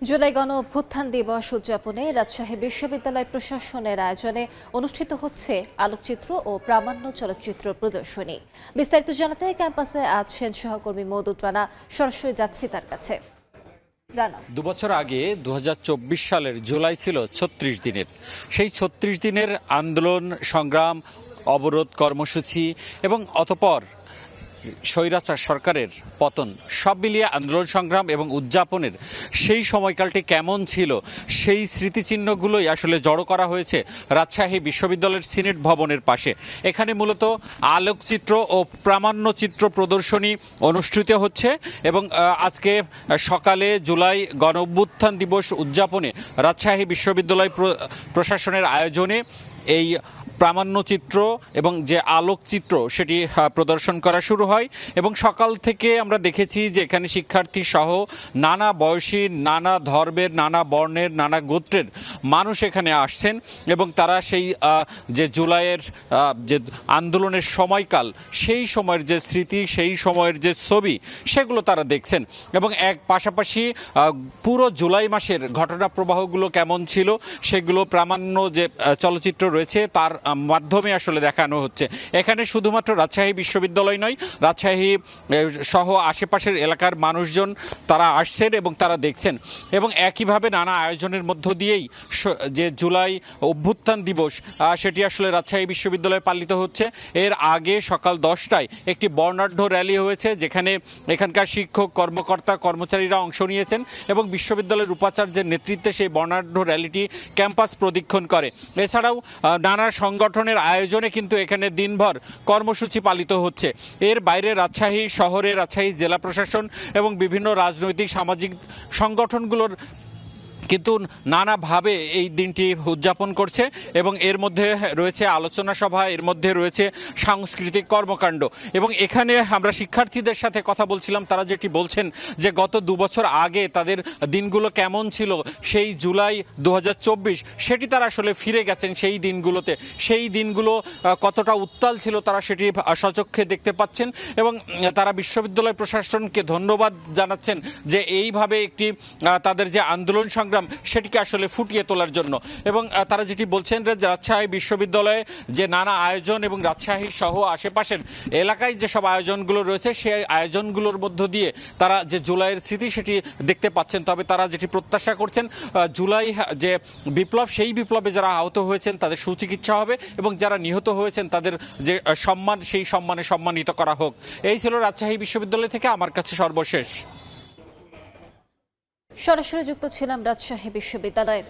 জুলাই গণ অভ্যুত্থান দিবস উদযাপনে রাজশাহী বিশ্ববিদ্যালয় প্রশাসনের আয়োজনে অনুষ্ঠিত হচ্ছে আলোকচিত্র ও প্রামাণ্য চলচ্চিত্র প্রদর্শনী। বিস্তারিত জানাতে ক্যাম্পাসে আছেন সহকর্মী মওদুদ রানা। সরাসরি যাচ্ছি তার কাছে। রানা, 2 বছর আগে 2024 সালের জুলাই ছিল 36 দিনের। সেই 36 দিনের আন্দোলন, সংগ্রাম, অবরোধ কর্মসূচি এবং অতঃপর স্বৈরাচার সরকারের পতন, সব মিলিয়ে আন্দোলন সংগ্রাম এবং উদযাপনের সেই সময়কালটি কেমন ছিল সেই স্মৃতিচিহ্নগুলোই আসলে জড়ো করা হয়েছে রাজশাহী বিশ্ববিদ্যালয়ের সিনেট ভবনের পাশে। এখানে মূলত আলোকচিত্র ও প্রামাণ্য চিত্র প্রদর্শনী অনুষ্ঠিত হচ্ছে এবং আজকে সকালে জুলাই গণ অভ্যুত্থান দিবস উদযাপনে রাজশাহী বিশ্ববিদ্যালয় প্রশাসনের আয়োজনে এই প্রামাণ্যচিত্র এবং যে আলোকচিত্র সেটি প্রদর্শন করা শুরু হয় এবং সকাল থেকে আমরা দেখেছি যে এখানে শিক্ষার্থী সহ নানা বয়সী, নানা ধর্মের, নানা বর্ণের, নানা গোত্রের মানুষ এখানে আসছেন এবং তারা সেই যে জুলাইয়ের যে আন্দোলনের সময়কাল, সেই সময়ের যে স্মৃতি, সেই সময়ের যে ছবি, সেগুলো তারা দেখছেন এবং এক পাশাপাশি পুরো জুলাই মাসের ঘটনা প্রবাহগুলো কেমন ছিল সেগুলো প্রামাণ্য যে চলচ্চিত্র রয়েছে তার মাধ্যমে আসলে দেখানো হচ্ছে। এখানে শুধুমাত্র রাজশাহী বিশ্ববিদ্যালয় নয়, রাজশাহী সহ আশেপাশের এলাকার মানুষজন তারা আসছেন এবং তারা দেখছেন এবং একইভাবে নানা আয়োজনের মধ্য দিয়েই যে জুলাই অভ্যুত্থান দিবস সেটি আসলে রাজশাহী বিশ্ববিদ্যালয়ে পালিত হচ্ছে। এর আগে সকাল 10টায় একটি বর্ণাঢ্য র্যালি হয়েছে যেখানে এখানকার শিক্ষক, কর্মকর্তা, কর্মচারীরা অংশ নিয়েছেন এবং বিশ্ববিদ্যালয়ের উপাচার্যের নেতৃত্বে সেই বর্ণাঢ্য র্যালিটি ক্যাম্পাস প্রদক্ষিণ করে। এছাড়াও নানা সংগঠনের আয়োজনে কিন্তু এখানে দিনভর কর্মসূচি পালিত হচ্ছে। এর বাইরে রাজশাহী শহরে রাজশাহী জেলা প্রশাসন এবং বিভিন্ন রাজনৈতিক সামাজিক সংগঠনগুলোর কিন্তু নানাভাবে এই দিনটি উদযাপন করছে এবং এর মধ্যে রয়েছে আলোচনা সভা, এর মধ্যে রয়েছে সাংস্কৃতিক কর্মকাণ্ড এবং এখানে আমরা শিক্ষার্থীদের সাথে কথা বলছিলাম। তারা যেটি বলছেন যে গত 2 বছর আগে তাদের দিনগুলো কেমন ছিল, সেই জুলাই 2024 সেটি তারা আসলে ফিরে গেছেন সেই দিনগুলোতে। সেই দিনগুলো কতটা উত্তাল ছিল তারা সেটি সচক্ষে দেখতে পাচ্ছেন এবং তারা বিশ্ববিদ্যালয় প্রশাসনকে ধন্যবাদ জানাচ্ছেন যে এইভাবে একটি তাদের যে আন্দোলন সংগ্রাম সেটিকে আসলে ফুটিয়ে তোলার জন্য। এবং তারা যেটি বলছেন যে রাজশাহী বিশ্ববিদ্যালয়ে যে নানা আয়োজন এবং রাজশাহী সহ আশেপাশের এলাকায় যেসব আয়োজনগুলো রয়েছে সেই আয়োজনগুলোর মধ্য দিয়ে তারা যে জুলাইয়ের স্মৃতি সেটি দেখতে পাচ্ছেন। তবে তারা যেটি প্রত্যাশা করছেন জুলাই যে বিপ্লব, সেই বিপ্লবে যারা আহত হয়েছেন তাদের সুচিকিৎসা হবে এবং যারা নিহত হয়েছেন তাদের যে সম্মান, সেই সম্মানে সম্মানিত করা হোক। এই ছিল রাজশাহী বিশ্ববিদ্যালয় থেকে আমার কাছে সর্বশেষ। সরাসরি যুক্ত ছিলাম রাজশাহী বিশ্ববিদ্যালয়ে।